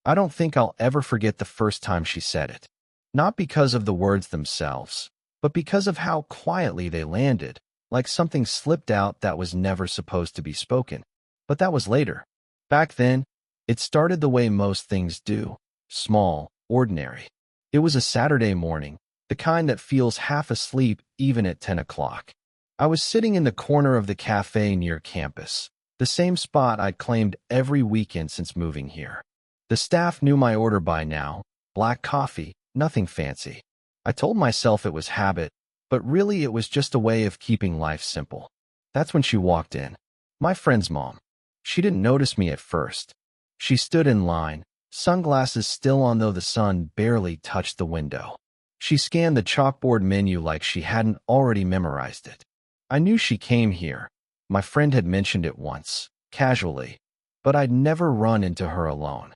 I don't think I'll ever forget the first time she said it. Not because of the words themselves, but because of how quietly they landed, like something slipped out that was never supposed to be spoken. But that was later. Back then, it started the way most things do, small, ordinary. It was a Saturday morning, the kind that feels half asleep even at 10 o'clock. I was sitting in the corner of the cafe near campus, the same spot I'd claimed every weekend since moving here. The staff knew my order by now, black coffee, nothing fancy. I told myself it was habit, but really it was just a way of keeping life simple. That's when she walked in. My friend's mom. She didn't notice me at first. She stood in line, sunglasses still on though the sun barely touched the window. She scanned the chalkboard menu like she hadn't already memorized it. I knew she came here. My friend had mentioned it once, casually, but I'd never run into her alone.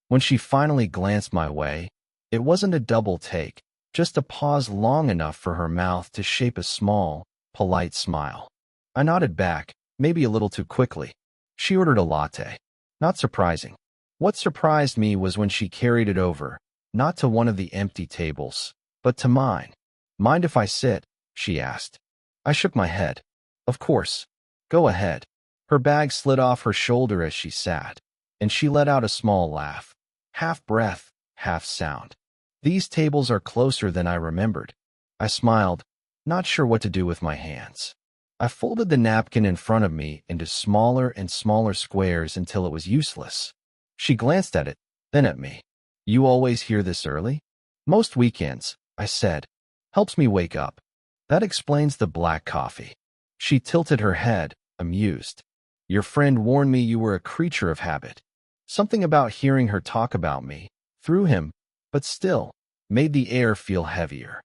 When she finally glanced my way, it wasn't a double take, just a pause long enough for her mouth to shape a small, polite smile. I nodded back, maybe a little too quickly. She ordered a latte. Not surprising. What surprised me was when she carried it over, not to one of the empty tables, but to mine. Mind if I sit? She asked. I shook my head. Of course. Go ahead. Her bag slid off her shoulder as she sat, and she let out a small laugh, half breath, half sound. These tables are closer than I remembered. I smiled, not sure what to do with my hands. I folded the napkin in front of me into smaller and smaller squares until it was useless. She glanced at it, then at me. You always hear this early? Most weekends, I said. Helps me wake up. That explains the black coffee. She tilted her head, amused. Your friend warned me you were a creature of habit. Something about hearing her talk about me, through him, but still, made the air feel heavier.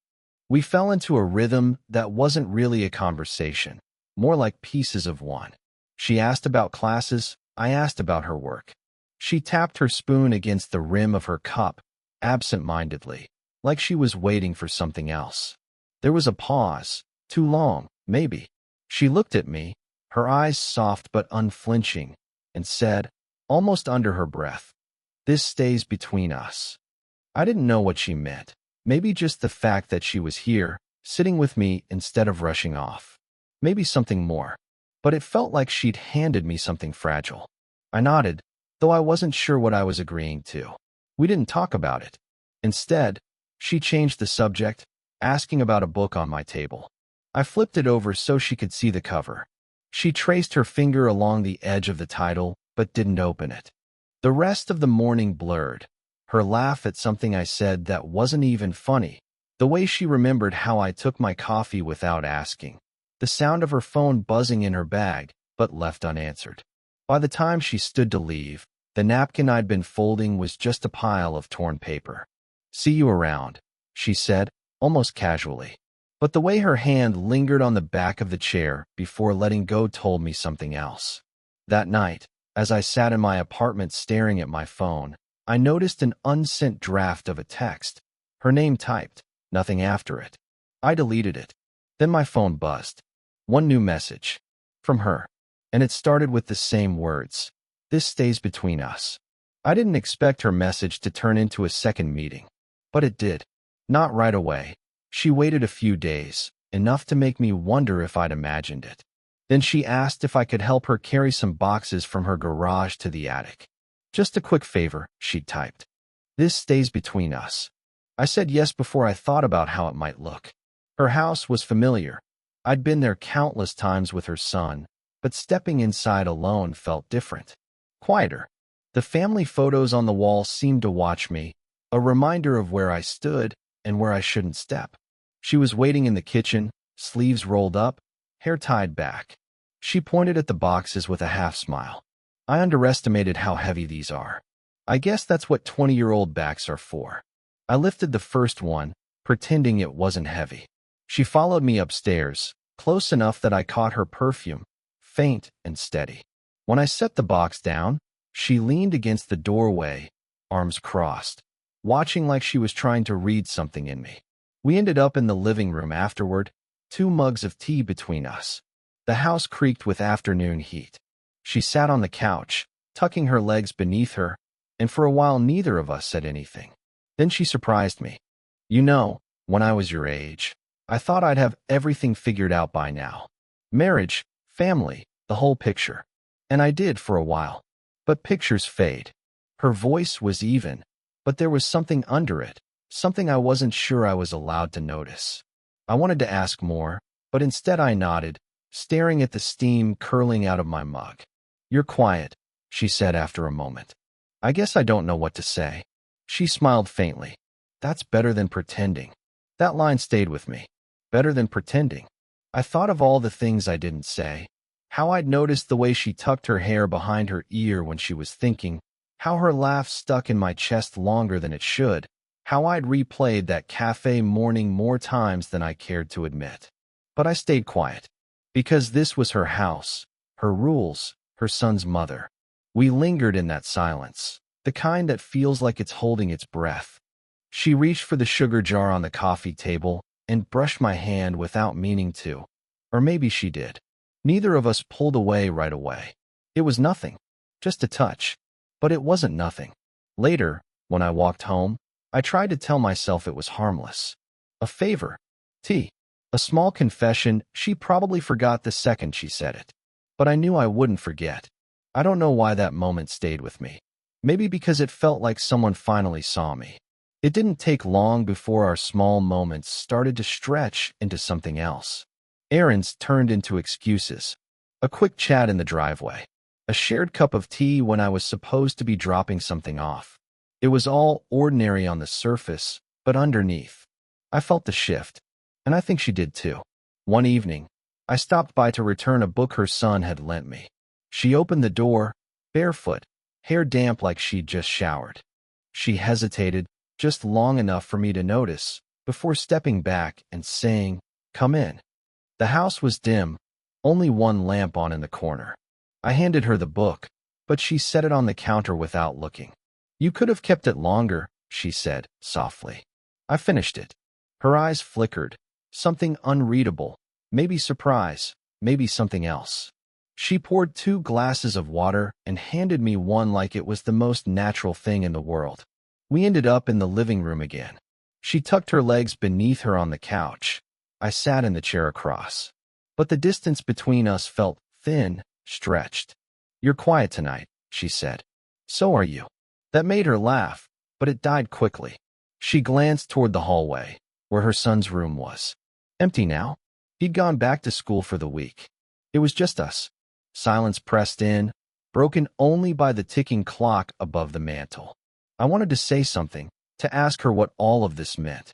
We fell into a rhythm that wasn't really a conversation, more like pieces of one. She asked about classes, I asked about her work. She tapped her spoon against the rim of her cup, absent-mindedly, like she was waiting for something else. There was a pause, too long, maybe. She looked at me, her eyes soft but unflinching, and said, almost under her breath, "This stays between us." I didn't know what she meant. Maybe just the fact that she was here, sitting with me instead of rushing off. Maybe something more. But it felt like she'd handed me something fragile. I nodded, though I wasn't sure what I was agreeing to. We didn't talk about it. Instead, she changed the subject, asking about a book on my table. I flipped it over so she could see the cover. She traced her finger along the edge of the title, but didn't open it. The rest of the morning blurred. Her laugh at something I said that wasn't even funny. The way she remembered how I took my coffee without asking. The sound of her phone buzzing in her bag, but left unanswered. By the time she stood to leave, the napkin I'd been folding was just a pile of torn paper. See you around, she said, almost casually. But the way her hand lingered on the back of the chair before letting go told me something else. That night, as I sat in my apartment staring at my phone, I noticed an unsent draft of a text. Her name typed, nothing after it. I deleted it. Then my phone buzzed. One new message. From her. And it started with the same words. This stays between us. I didn't expect her message to turn into a second meeting. But it did. Not right away. She waited a few days, enough to make me wonder if I'd imagined it. Then she asked if I could help her carry some boxes from her garage to the attic. Just a quick favor, she typed. This stays between us. I said yes before I thought about how it might look. Her house was familiar. I'd been there countless times with her son, but stepping inside alone felt different. Quieter. The family photos on the wall seemed to watch me, a reminder of where I stood and where I shouldn't step. She was waiting in the kitchen, sleeves rolled up, hair tied back. She pointed at the boxes with a half-smile. I underestimated how heavy these are. I guess that's what 20-year-old backs are for. I lifted the first one, pretending it wasn't heavy. She followed me upstairs, close enough that I caught her perfume, faint and steady. When I set the box down, she leaned against the doorway, arms crossed, watching like she was trying to read something in me. We ended up in the living room afterward, 2 mugs of tea between us. The house creaked with afternoon heat. She sat on the couch, tucking her legs beneath her, and for a while neither of us said anything. Then she surprised me. You know, when I was your age, I thought I'd have everything figured out by now. Marriage, family, the whole picture. And I did for a while. But pictures fade. Her voice was even, but there was something under it, something I wasn't sure I was allowed to notice. I wanted to ask more, but instead I nodded, staring at the steam curling out of my mug. You're quiet, she said after a moment. I guess I don't know what to say. She smiled faintly. That's better than pretending. That line stayed with me. Better than pretending. I thought of all the things I didn't say. How I'd noticed the way she tucked her hair behind her ear when she was thinking, how her laugh stuck in my chest longer than it should, how I'd replayed that cafe morning more times than I cared to admit. But I stayed quiet. Because this was her house, her rules, her son's mother. We lingered in that silence, the kind that feels like it's holding its breath. She reached for the sugar jar on the coffee table and brushed my hand without meaning to. Or maybe she did. Neither of us pulled away right away. It was nothing. Just a touch. But it wasn't nothing. Later, when I walked home, I tried to tell myself it was harmless. A favor. Tea. A small confession she probably forgot the second she said it. But I knew I wouldn't forget. I don't know why that moment stayed with me. Maybe because it felt like someone finally saw me. It didn't take long before our small moments started to stretch into something else. Errands turned into excuses. A quick chat in the driveway. A shared cup of tea when I was supposed to be dropping something off. It was all ordinary on the surface, but underneath. I felt the shift, and I think she did too. One evening, I stopped by to return a book her son had lent me. She opened the door, barefoot, hair damp like she'd just showered. She hesitated, just long enough for me to notice, before stepping back and saying, "Come in." The house was dim, only one lamp on in the corner. I handed her the book, but she set it on the counter without looking. You could have kept it longer, she said, softly. I finished it. Her eyes flickered, something unreadable, maybe surprise, maybe something else. She poured 2 glasses of water and handed me one like it was the most natural thing in the world. We ended up in the living room again. She tucked her legs beneath her on the couch. I sat in the chair across. But the distance between us felt thin, stretched. You're quiet tonight, she said. So are you. That made her laugh, but it died quickly. She glanced toward the hallway, where her son's room was. Empty now. He'd gone back to school for the week. It was just us. Silence pressed in, broken only by the ticking clock above the mantel. I wanted to say something, to ask her what all of this meant.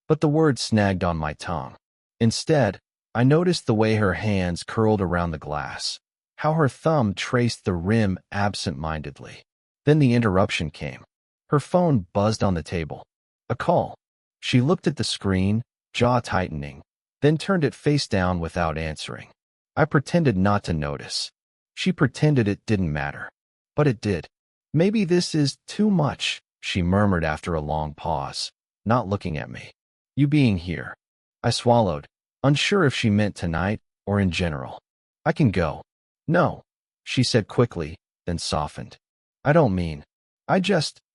But the words snagged on my tongue. Instead, I noticed the way her hands curled around the glass, how her thumb traced the rim absent-mindedly. Then the interruption came. Her phone buzzed on the table. A call. She looked at the screen, jaw tightening, then turned it face down without answering. I pretended not to notice. She pretended it didn't matter. But it did. Maybe this is too much, she murmured after a long pause, not looking at me. You being here. I swallowed, unsure if she meant tonight or in general. I can go. No, she said quickly, then softened. I don't mean.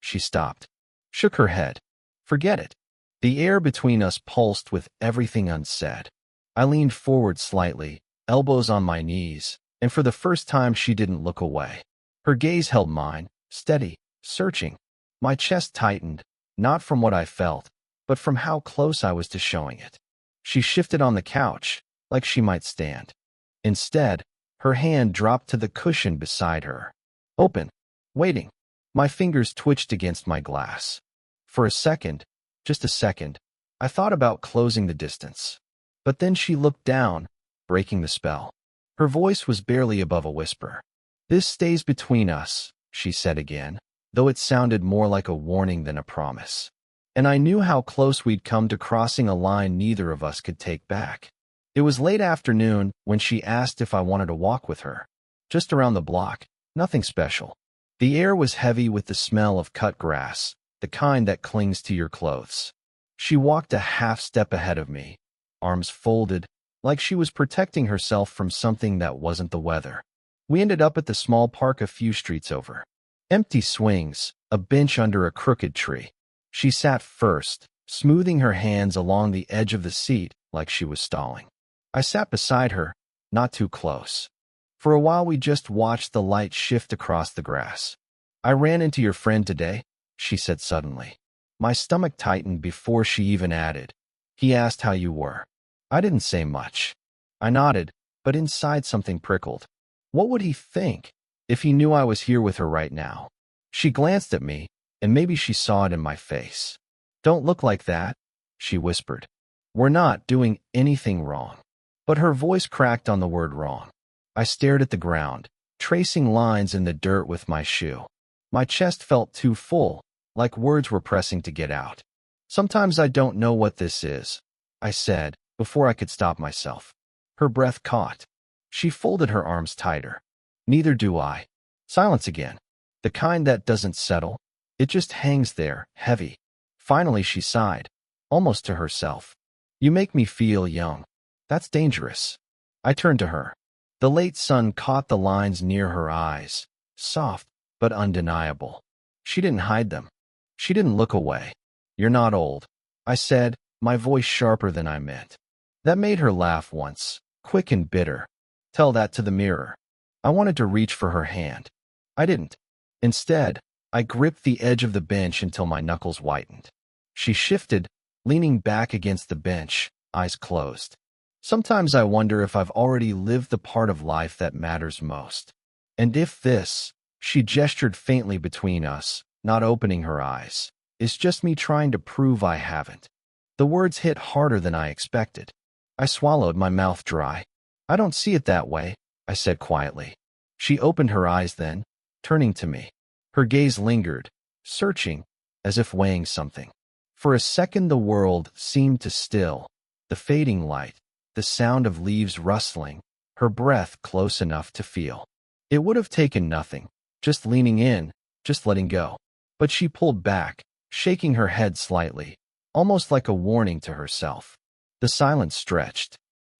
She stopped. Shook her head. Forget it. The air between us pulsed with everything unsaid. I leaned forward slightly, elbows on my knees, and for the first time she didn't look away. Her gaze held mine, steady, searching. My chest tightened, not from what I felt, but from how close I was to showing it. She shifted on the couch, like she might stand. Instead, her hand dropped to the cushion beside her. Open. Waiting. My fingers twitched against my glass. For a second, just a second, I thought about closing the distance. But then she looked down, breaking the spell. Her voice was barely above a whisper. This stays between us, she said again, though it sounded more like a warning than a promise. And I knew how close we'd come to crossing a line neither of us could take back. It was late afternoon when she asked if I wanted to walk with her. Just around the block, nothing special. The air was heavy with the smell of cut grass, the kind that clings to your clothes. She walked a half step ahead of me, arms folded, like she was protecting herself from something that wasn't the weather. We ended up at the small park a few streets over. Empty swings, a bench under a crooked tree. She sat first, smoothing her hands along the edge of the seat like she was stalling. I sat beside her, not too close. For a while we just watched the light shift across the grass. I ran into your friend today, she said suddenly. My stomach tightened before she even added. He asked how you were. I didn't say much. I nodded, but inside something prickled. What would he think if he knew I was here with her right now? She glanced at me, and maybe she saw it in my face. Don't look like that, she whispered. We're not doing anything wrong. But her voice cracked on the word wrong. I stared at the ground, tracing lines in the dirt with my shoe. My chest felt too full, like words were pressing to get out. Sometimes I don't know what this is, I said, before I could stop myself. Her breath caught. She folded her arms tighter. Neither do I. Silence again. The kind that doesn't settle. It just hangs there, heavy. Finally she sighed, almost to herself. You make me feel young. That's dangerous. I turned to her. The late sun caught the lines near her eyes, soft but undeniable. She didn't hide them. She didn't look away. You're not old, I said, my voice sharper than I meant. That made her laugh once, quick and bitter. Tell that to the mirror. I wanted to reach for her hand. I didn't. Instead, I gripped the edge of the bench until my knuckles whitened. She shifted, leaning back against the bench, eyes closed. Sometimes I wonder if I've already lived the part of life that matters most. And if this, she gestured faintly between us, not opening her eyes, is just me trying to prove I haven't. The words hit harder than I expected. I swallowed, my mouth dry. I don't see it that way, I said quietly. She opened her eyes then, turning to me. Her gaze lingered, searching, as if weighing something. For a second the world seemed to still, the fading light, the sound of leaves rustling, her breath close enough to feel. It would have taken nothing, just leaning in, just letting go. But she pulled back, shaking her head slightly, almost like a warning to herself. The silence stretched.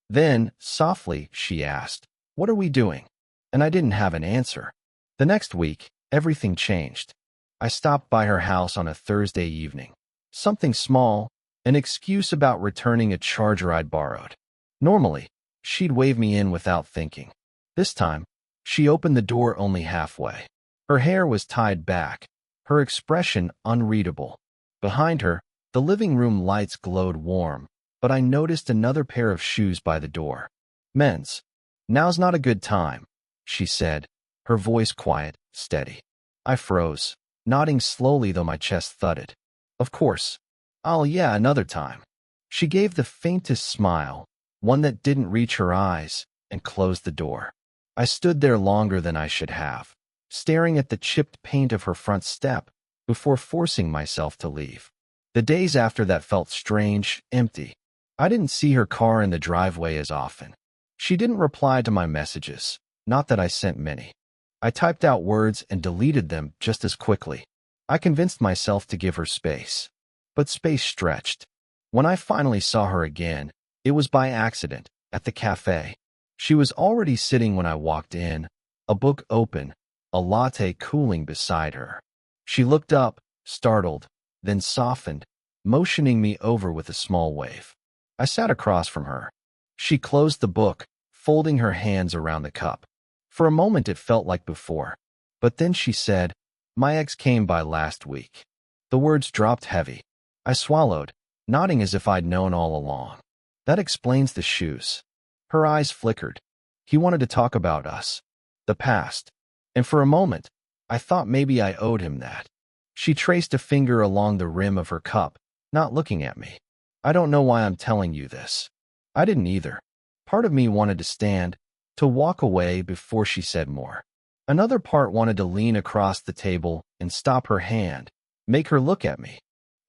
Then, softly, she asked, "What are we doing?" And I didn't have an answer. The next week, everything changed. I stopped by her house on a Thursday evening. Something small, an excuse about returning a charger I'd borrowed. Normally, she'd wave me in without thinking. This time, she opened the door only halfway. Her hair was tied back, her expression unreadable. Behind her, the living room lights glowed warm, but I noticed another pair of shoes by the door. Men's. Now's not a good time, she said, her voice quiet, steady. I froze, nodding slowly though my chest thudded. Of course. Yeah, another time. She gave the faintest smile, one that didn't reach her eyes, and closed the door. I stood there longer than I should have, staring at the chipped paint of her front step before forcing myself to leave. The days after that felt strange, empty. I didn't see her car in the driveway as often. She didn't reply to my messages, not that I sent many. I typed out words and deleted them just as quickly. I convinced myself to give her space. But space stretched. When I finally saw her again, it was by accident, at the cafe. She was already sitting when I walked in, a book open, a latte cooling beside her. She looked up, startled, then softened, motioning me over with a small wave. I sat across from her. She closed the book, folding her hands around the cup. For a moment it felt like before. But then she said, "My ex came by last week." The words dropped heavy. I swallowed, nodding as if I'd known all along. That explains the shoes. Her eyes flickered. He wanted to talk about us. The past. And for a moment, I thought maybe I owed him that. She traced a finger along the rim of her cup, not looking at me. I don't know why I'm telling you this. I didn't either. Part of me wanted to stand, to walk away before she said more. Another part wanted to lean across the table and stop her hand, make her look at me.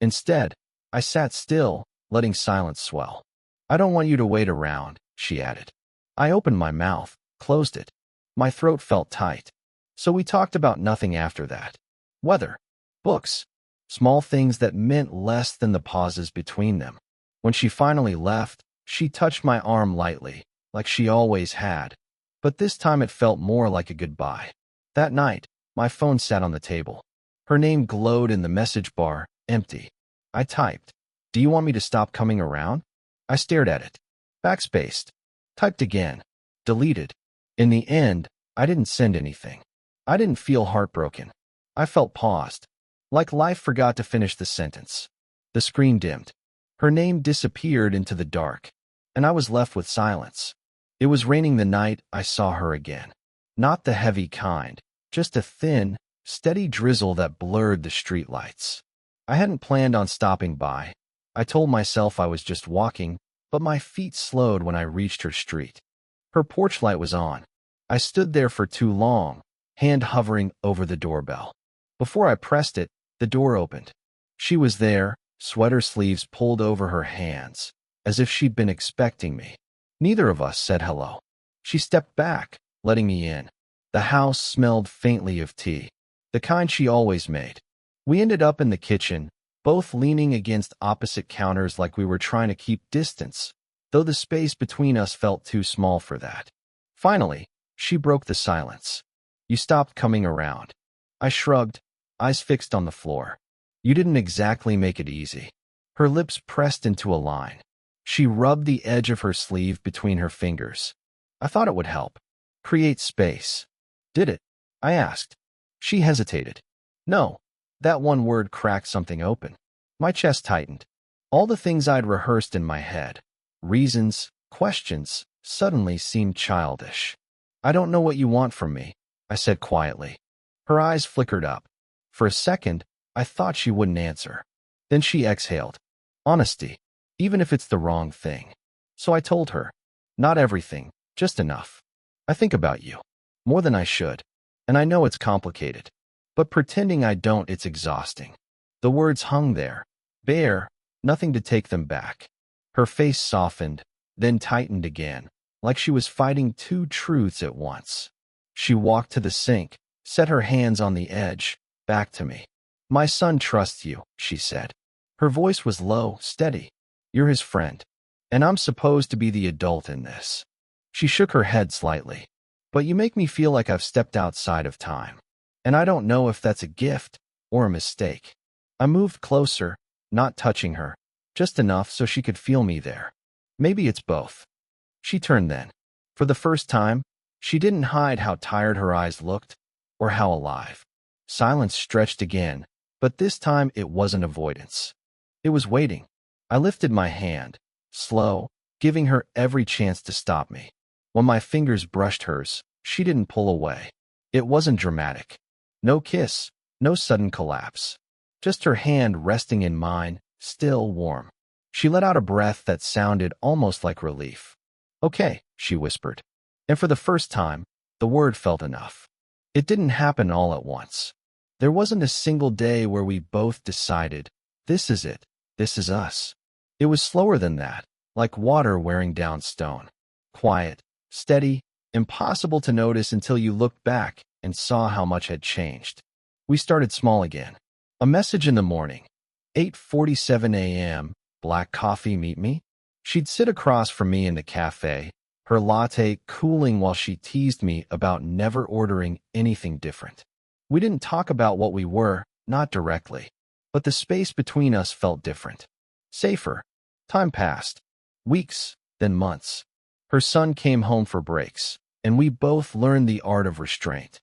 Instead, I sat still, letting silence swell. "I don't want you to wait around," she added. I opened my mouth, closed it. My throat felt tight. So we talked about nothing after that. Weather, books, small things that meant less than the pauses between them. When she finally left, she touched my arm lightly, like she always had. But this time it felt more like a goodbye. That night, My phone sat on the table. Her name glowed in the message bar, empty. I typed, "Do you want me to stop coming around?" I stared at it. Backspaced. Typed again. Deleted. In the end, I didn't send anything. I didn't feel heartbroken. I felt paused. Like life forgot to finish the sentence. The screen dimmed. Her name disappeared into the dark, and I was left with silence. It was raining the night I saw her again. Not the heavy kind, just a thin, steady drizzle that blurred the streetlights. I hadn't planned on stopping by. I told myself I was just walking, but my feet slowed when I reached her street. Her porch light was on. I stood there for too long, hand hovering over the doorbell. Before I pressed it, the door opened. She was there, sweater sleeves pulled over her hands, as if she'd been expecting me. Neither of us said hello. She stepped back, letting me in. The house smelled faintly of tea, the kind she always made. We ended up in the kitchen, both leaning against opposite counters like we were trying to keep distance, though the space between us felt too small for that. Finally, she broke the silence. "You stopped coming around." I shrugged, eyes fixed on the floor. "You didn't exactly make it easy." Her lips pressed into a line. She rubbed the edge of her sleeve between her fingers. "I thought it would help. Create space." "Did it?" I asked. She hesitated. "No." That one word cracked something open. My chest tightened. All the things I'd rehearsed in my head, reasons, questions, suddenly seemed childish. "I don't know what you want from me," I said quietly. Her eyes flickered up. For a second, I thought she wouldn't answer. Then she exhaled. "Honesty, even if it's the wrong thing." So I told her. "Not everything, just enough. I think about you. More than I should. And I know it's complicated. But pretending I don't, it's exhausting." The words hung there, bare, nothing to take them back. Her face softened, then tightened again, like she was fighting two truths at once. She walked to the sink, set her hands on the edge, back to me. "My son trusts you," she said. Her voice was low, steady. "You're his friend. And I'm supposed to be the adult in this." She shook her head slightly. "But you make me feel like I've stepped outside of time. And I don't know if that's a gift or a mistake." I moved closer, not touching her, just enough so she could feel me there. "Maybe it's both." She turned then. For the first time, she didn't hide how tired her eyes looked or how alive. Silence stretched again, but this time it wasn't avoidance. It was waiting. I lifted my hand, slow, giving her every chance to stop me. When my fingers brushed hers, she didn't pull away. It wasn't dramatic. No kiss, no sudden collapse. Just her hand resting in mine, still warm. She let out a breath that sounded almost like relief. "Okay," she whispered. And for the first time, the word felt enough. It didn't happen all at once. There wasn't a single day where we both decided, this is it, this is us. It was slower than that, like water wearing down stone. Quiet, steady, impossible to notice until you looked back and saw how much had changed. We started small again. A message in the morning. 8:47 a.m., black coffee, meet me? She'd sit across from me in the cafe, her latte cooling while she teased me about never ordering anything different. We didn't talk about what we were, not directly, but the space between us felt different. Safer. Time passed. Weeks, then months. Her son came home for breaks, and we both learned the art of restraint.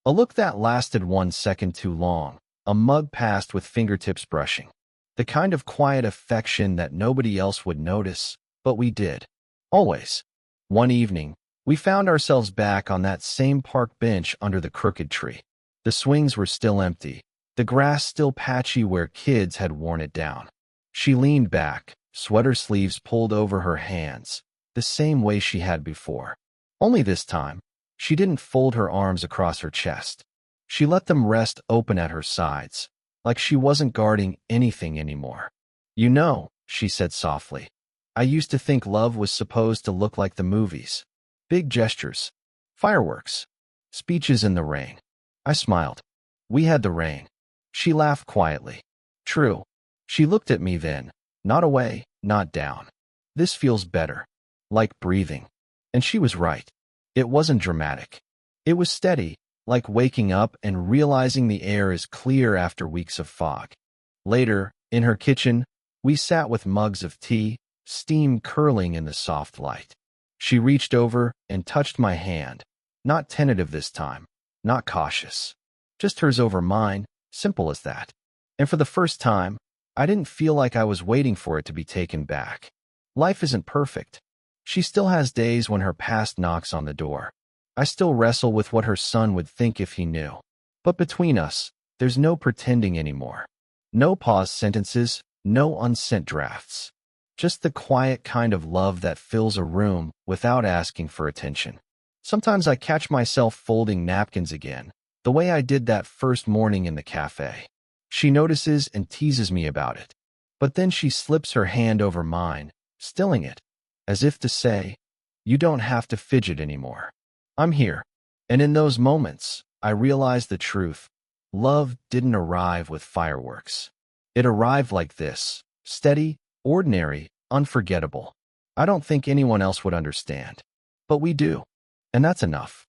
A look that lasted 1 second too long, a mug passed with fingertips brushing. The kind of quiet affection that nobody else would notice, but we did. Always. One evening, we found ourselves back on that same park bench under the crooked tree. The swings were still empty, the grass still patchy where kids had worn it down. She leaned back, sweater sleeves pulled over her hands, the same way she had before. Only this time, she didn't fold her arms across her chest. She let them rest open at her sides, like she wasn't guarding anything anymore. "You know," she said softly, "I used to think love was supposed to look like the movies. Big gestures, fireworks, speeches in the rain." I smiled. "We had the rain." She laughed quietly. "True." She looked at me then, not away, not down. "This feels better. Like breathing." And she was right. It wasn't dramatic. It was steady, like waking up and realizing the air is clear after weeks of fog. Later, in her kitchen, we sat with mugs of tea, steam curling in the soft light. She reached over and touched my hand, not tentative this time, not cautious. Just hers over mine, simple as that. And for the first time, I didn't feel like I was waiting for it to be taken back. Life isn't perfect. She still has days when her past knocks on the door. I still wrestle with what her son would think if he knew. But between us, there's no pretending anymore. No paused sentences, no unsent drafts. Just the quiet kind of love that fills a room without asking for attention. Sometimes I catch myself folding napkins again, the way I did that first morning in the cafe. She notices and teases me about it. But then she slips her hand over mine, stilling it, as if to say, "You don't have to fidget anymore. I'm here." And in those moments, I realize the truth. Love didn't arrive with fireworks. It arrived like this, steady, ordinary, unforgettable. I don't think anyone else would understand. But we do. And that's enough.